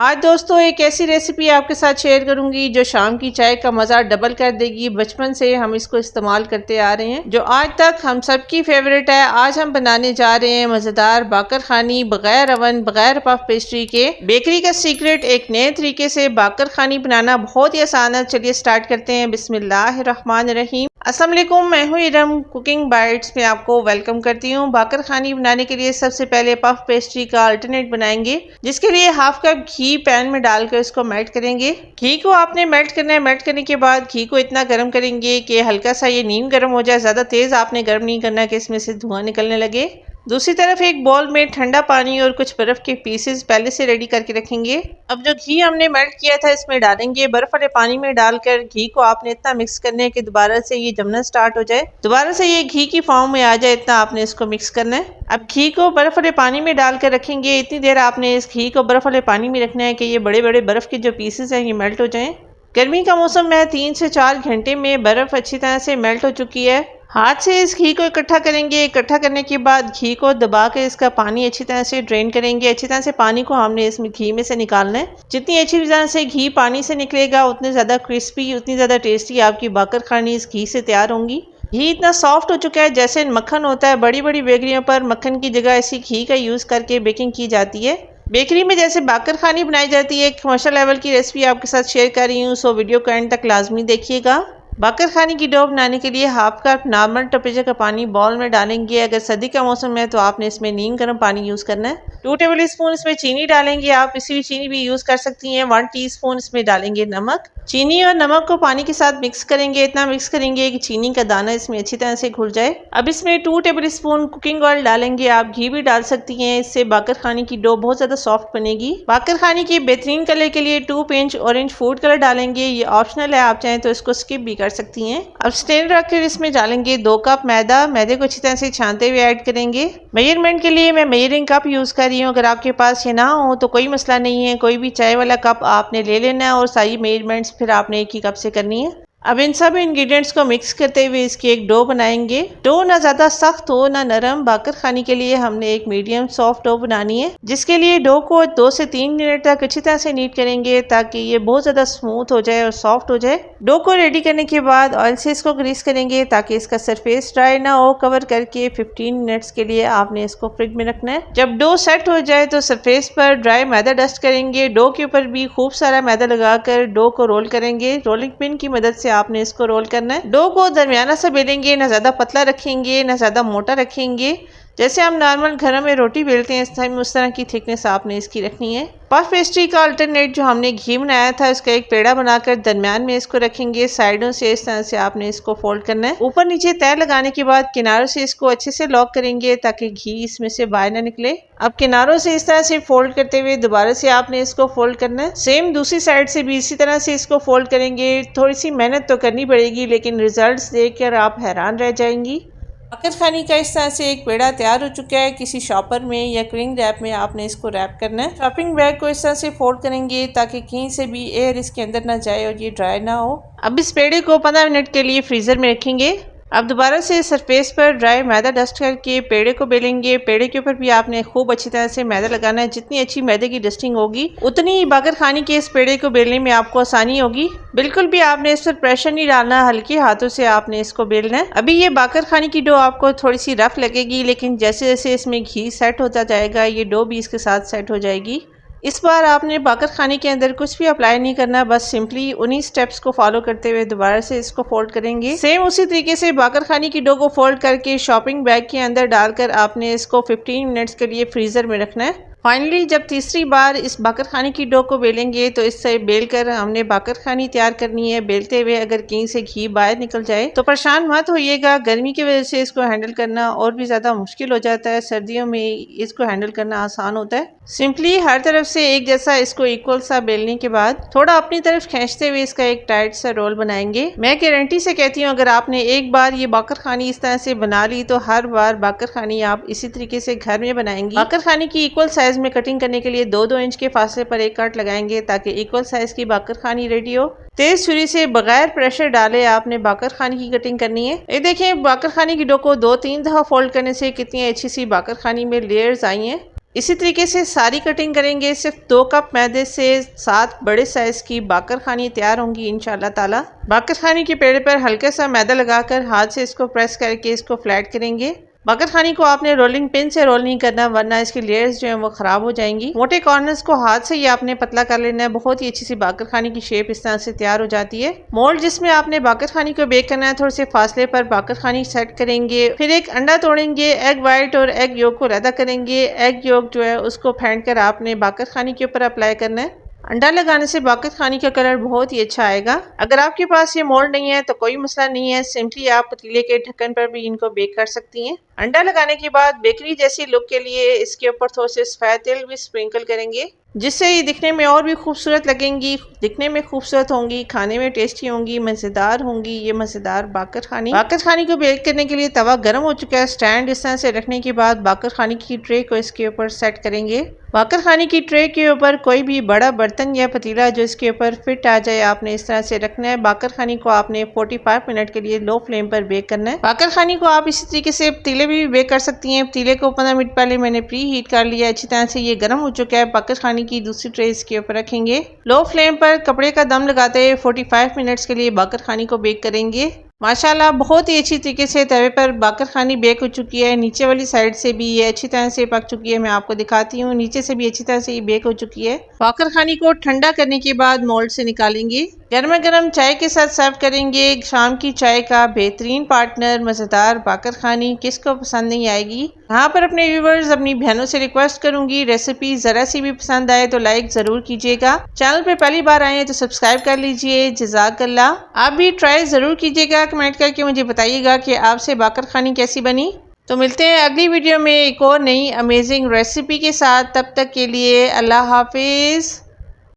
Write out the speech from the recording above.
आज दोस्तों एक ऐसी रेसिपी आपके साथ शेयर करूंगी जो शाम की चाय का मज़ा डबल कर देगी। बचपन से हम इसको इस्तेमाल करते आ रहे हैं, जो आज तक हम सबकी फेवरेट है। आज हम बनाने जा रहे हैं मज़ेदार बाकर खानी, बगैर ओवन बगैर पफ पेस्ट्री के। बेकरी का सीक्रेट एक नए तरीके से बाकर खानी बनाना बहुत ही आसान है। चलिए स्टार्ट करते हैं। बिस्मिल्लाहिर्रहमानिर्रहीम। अस्सलाम वालेकुम, मैं हूँ इरम। कुकिंग बाइट्स में आपको वेलकम करती हूँ। बाकर खानी बनाने के लिए सबसे पहले पफ पेस्ट्री का अल्टरनेट बनाएंगे, जिसके लिए हाफ कप घी पैन में डालकर इसको मेल्ट करेंगे। घी को आपने मेल्ट करना है। मेल्ट करने के बाद घी को इतना गर्म करेंगे कि हल्का सा ये नीम गर्म हो जाए। ज़्यादा तेज़ आपने गर्म नहीं करना कि इसमें से धुआं निकलने लगे। दूसरी तरफ एक बाउल में ठंडा पानी और कुछ बर्फ़ के पीसेस पहले से रेडी करके रखेंगे। अब जो घी हमने मेल्ट किया था इसमें डालेंगे। बर्फ़ वाले पानी में डालकर घी को आपने इतना मिक्स करना है कि दोबारा से ये जमना स्टार्ट हो जाए, दोबारा से ये घी की फॉर्म में आ जाए। इतना आपने इसको मिक्स करना है। अब घी को बर्फ़ वाले पानी में डालकर रखेंगे। इतनी देर आपने इस घी को बर्फ़ वाले पानी में रखना है कि ये बड़े बड़े बर्फ़ के जो पीसेस हैं ये मेल्ट हो जाएं। गर्मी का मौसम है, 3 से 4 घंटे में बर्फ़ अच्छी तरह से मेल्ट हो चुकी है। हाथ से इस घी को इकट्ठा करेंगे। इकट्ठा करने के बाद घी को दबा के इसका पानी अच्छी तरह से ड्रेन करेंगे। अच्छी तरह से पानी को हमने इसमें घी में से निकालना है। जितनी अच्छी तरह से घी पानी से निकलेगा उतनी ज़्यादा क्रिस्पी, उतनी ज़्यादा टेस्टी आपकी बाकर खानी इस घी से तैयार होंगी। घी इतना सॉफ्ट हो चुका है जैसे मक्खन होता है। बड़ी बड़ी बेकरियों पर मक्खन की जगह इसी घी का यूज़ करके बेकिंग की जाती है। बेकरी में जैसे बाकर खानी बनाई जाती है, एक कमर्शियल लेवल की रेसिपी आपके साथ शेयर कर रही हूँ, सो वीडियो को एंड तक लाजमी देखिएगा। बाकर खानी की डो बनाने के लिए हाफ कप नॉर्मल टेम्परेचर का पानी बाउल में डालेंगे। अगर सर्दी का मौसम है तो आपने इसमें नीम गर्म पानी यूज़ करना है। 2 टेबल स्पून इसमें चीनी डालेंगे। आप किसी भी चीनी भी यूज़ कर सकती हैं। 1 टीस्पून इसमें डालेंगे नमक। चीनी और नमक को पानी के साथ मिक्स करेंगे। इतना मिक्स करेंगे कि चीनी का दाना इसमें अच्छी तरह से घुल जाए। अब इसमें 2 टेबल स्पून कुकिंग ऑयल डालेंगे। आप घी भी डाल सकती हैं, इससे बाकर खानी की डो बहुत ज़्यादा सॉफ्ट बनेगी। बाकर खानी के बेहतरीन कलर के लिए 2 पिंच ऑरेंज फूड कलर डालेंगे। ये ऑप्शनल है, आप चाहें तो इसको स्किप भी कर सकती हैं। अब स्टैंड रखकर इसमें डालेंगे 2 कप मैदा। मैदे को अच्छी तरह से छानते हुए ऐड करेंगे। मेजरमेंट के लिए मैं मेजरिंग कप यूज़ कर रही हूँ। अगर आपके पास ये ना हो तो कोई मसला नहीं है, कोई भी चाय वाला कप आपने ले लेना है और सारी मेजरमेंट्स फिर आपने एक ही कप से करनी है। अब इन सब इंग्रेडिएंट्स को मिक्स करते हुए इसकी एक डो बनाएंगे। डो ना ज़्यादा सख्त हो ना नरम। बाकर खानी के लिए हमने एक मीडियम सॉफ्ट डो बनानी है, जिसके लिए डो को 2 से 3 मिनट तक अच्छी तरह से नीट करेंगे ताकि ये बहुत ज़्यादा स्मूथ हो जाए और सॉफ्ट हो जाए। डो को रेडी करने के बाद ऑयल से इसको ग्रीस करेंगे ताकि इसका सरफेस ड्राई ना हो। कवर करके 15 मिनट्स के लिए आपने इसको फ्रिज में रखना है। जब डो सेट हो जाए तो सरफेस पर ड्राई मैदा डस्ट करेंगे। डो के ऊपर भी खूब सारा मैदा लगाकर डो को रोल करेंगे। रोलिंग पिन की मदद से आपने इसको रोल करना है। डो को दरमियाना सा बेलेंगे, ना ज़्यादा पतला रखेंगे ना ज़्यादा मोटा रखेंगे। जैसे हम नॉर्मल घरों में रोटी बेलते हैं इस टाइम उस तरह की थिकनेस आपने इसकी रखनी है। पफ पेस्ट्री का अल्टरनेट जो हमने घी बनाया था इसका एक पेड़ा बनाकर दरमियान में इसको रखेंगे। साइडों से इस तरह से आपने इसको फोल्ड करना है। ऊपर नीचे तय लगाने के बाद किनारों से इसको अच्छे से लॉक करेंगे ताकि घी इसमें से बाहर ना निकले। अब किनारों से इस तरह से फोल्ड करते हुए दोबारा से आपने इसको फोल्ड करना है। सेम दूसरी साइड से भी इसी तरह से इसको फोल्ड करेंगे। थोड़ी सी मेहनत तो करनी पड़ेगी लेकिन रिजल्ट्स देखकर आप हैरान रह जाएंगी। बाकर खानी का इस तरह से एक पेड़ा तैयार हो चुका है। किसी शॉपर में या क्लिंग रैप में आपने इसको रैप करना है। शॉपिंग बैग को इस तरह से फोल्ड करेंगे ताकि कहीं से भी एयर इसके अंदर ना जाए और ये ड्राई ना हो। अब इस पेड़े को 15 मिनट के लिए फ्रीजर में रखेंगे। अब दोबारा से सरफेस पर ड्राई मैदा डस्ट करके पेड़े को बेलेंगे। पेड़े के ऊपर भी आपने खूब अच्छी तरह से मैदा लगाना है। जितनी अच्छी मैदे की डस्टिंग होगी उतनी ही बाकर खानी के इस पेड़े को बेलने में आपको आसानी होगी। बिल्कुल भी आपने इस पर प्रेशर नहीं डालना, हल्के हाथों से आपने इसको बेलना है। अभी ये बाकर खानी की डो आपको थोड़ी सी रफ लगेगी, लेकिन जैसे जैसे इसमें घी सेट होता जाएगा ये डो भी इसके साथ सेट हो जाएगी। इस बार आपने बाकर खाने के अंदर कुछ भी अप्लाई नहीं करना, बस सिंपली उन्हीं स्टेप्स को फॉलो करते हुए दोबारा से इसको फोल्ड करेंगे। सेम उसी तरीके से बाकर खाने की डो को फोल्ड करके शॉपिंग बैग के अंदर डालकर आपने इसको 15 मिनट्स के लिए फ्रीजर में रखना है। फाइनली जब तीसरी बार इस बाकर खानी की डो को बेलेंगे तो इससे बेल कर हमने बाकर खानी तैयार करनी है। बेलते हुए अगर कहीं से घी बाहर निकल जाए तो परेशान मत होइएगा। गर्मी की वजह से इसको हैंडल करना और भी ज़्यादा मुश्किल हो जाता है, सर्दियों में इसको हैंडल करना आसान होता है। सिंपली हर तरफ से एक जैसा इसको इक्वल सा बेलने के बाद थोड़ा अपनी तरफ खींचते हुए इसका एक टाइट सा रोल बनाएंगे। मैं गारंटी से कहती हूँ अगर आपने एक बार ये बाकर खानी इस तरह से बना ली तो हर बार बाकर खानी आप इसी तरीके से घर में बनाएंगी। बाकर खानी की इक्वल साइज में कटिंग करने के लिए 2-2 इंच के फासले पर एक काट लगाएंगे ताकि इक्वल साइज की बाकर खानी रेडी हो। तेज छुरी से बगैर प्रेशर डाले आपने बाकर खानी की कटिंग करनी है। ये देखें बाकर खानी की डो को 2-3 दफा फोल्ड करने से कितनी अच्छी सी बाकर खानी में लेयर्स आई हैं। इसी तरीके से सारी कटिंग करेंगे। सिर्फ 2 कप मैदे से 7 बड़े साइज की बाकर खानी तैयार होंगी इंशाल्लाह ताला। बाकर खानी के पेड़े पर हल्का सा मैदा लगाकर हाथ से इसको प्रेस करके इसको फ्लैट करेंगे। बाकर खानी को आपने रोलिंग पिन से रोल नहीं करना, वरना इसकी लेयर्स जो है वो खराब हो जाएंगी। मोटे कॉर्नर्स को हाथ से ही आपने पतला कर लेना है। बहुत ही अच्छी सी बाकर खानी की शेप इस तरह से तैयार हो जाती है। मोल्ड जिसमें आपने बाकर खानी को बेक करना है, थोड़े से फासले पर बाकर खानी सेट करेंगे। फिर एक अंडा तोड़ेंगे, एग वाइट और एग योक को अलग करेंगे। एग योक जो है उसको फेंट कर आपने बाकर खानी के ऊपर अप्लाई करना है। अंडा लगाने से बाकर खानी का कलर बहुत ही अच्छा आएगा। अगर आपके पास ये मोल्ड नहीं है तो कोई मसला नहीं है, सिंपली आप पतीले के ढक्कन पर भी इनको बेक कर सकती हैं। अंडा लगाने के बाद बेकरी जैसी लुक के लिए इसके ऊपर थोड़ा से सफेद तेल भी स्प्रिंकल करेंगे, जिससे ये दिखने में और भी खूबसूरत लगेंगी। दिखने में खूबसूरत होंगी, खाने में टेस्टी होंगी, मज़ेदार होंगी ये मज़ेदार बाकर खानी। बाकर खानी को बेक करने के लिए तवा गर्म हो चुका है। स्टैंड इस तरह से रखने के बाद बाकर खानी की ट्रे को इसके ऊपर सेट करेंगे। बाकर खानी की ट्रे के ऊपर कोई भी बड़ा बर्तन या पतीला जो इसके ऊपर फिट आ जाए आपने इस तरह से रखना है। बाकर खानी को आपने 45 मिनट के लिए लो फ्लेम पर बेक करना है। बाकर खानी को आप इसी तरीके से पतीले भी बेक कर सकती हैं। पतीले को 15 मिनट पहले मैंने प्री हीट कर लिया, अच्छी तरह से ये गर्म हो चुका है। बाकर खानी की दूसरी ट्रे इसके ऊपर रखेंगे। लो फ्लेम पर कपड़े का दम लगाते हुए 45 मिनट्स के लिए बाकर खानी को बेक करेंगे। माशाल्लाह बहुत ही अच्छी तरीके से तवे पर बाकर खानी बेक हो चुकी है। नीचे वाली साइड से भी ये अच्छी तरह से पक चुकी है, मैं आपको दिखाती हूँ। नीचे से भी अच्छी तरह से ये बेक हो चुकी है। बाकर खानी को ठंडा करने के बाद मोल्ड से निकालेंगे। गर्मा गर्म चाय के साथ सर्व करेंगे। शाम की चाय का बेहतरीन पार्टनर मज़ेदार बाकर खानी, किसको पसंद नहीं आएगी। यहाँ पर अपने व्यूवर्स अपनी बहनों से रिक्वेस्ट करूंगी, रेसिपी जरा सी भी पसंद आए तो लाइक जरूर कीजिएगा। चैनल पे पहली बार आए हैं तो सब्सक्राइब कर लीजिए। जज़ाकल्लाह। आप भी ट्राई जरूर कीजिएगा। कमेंट करके मुझे बताइएगा कि आपसे बाकर खानी कैसी बनी। तो मिलते हैं अगली वीडियो में एक और नई अमेजिंग रेसिपी के साथ। तब तक के लिए अल्लाह हाफिज।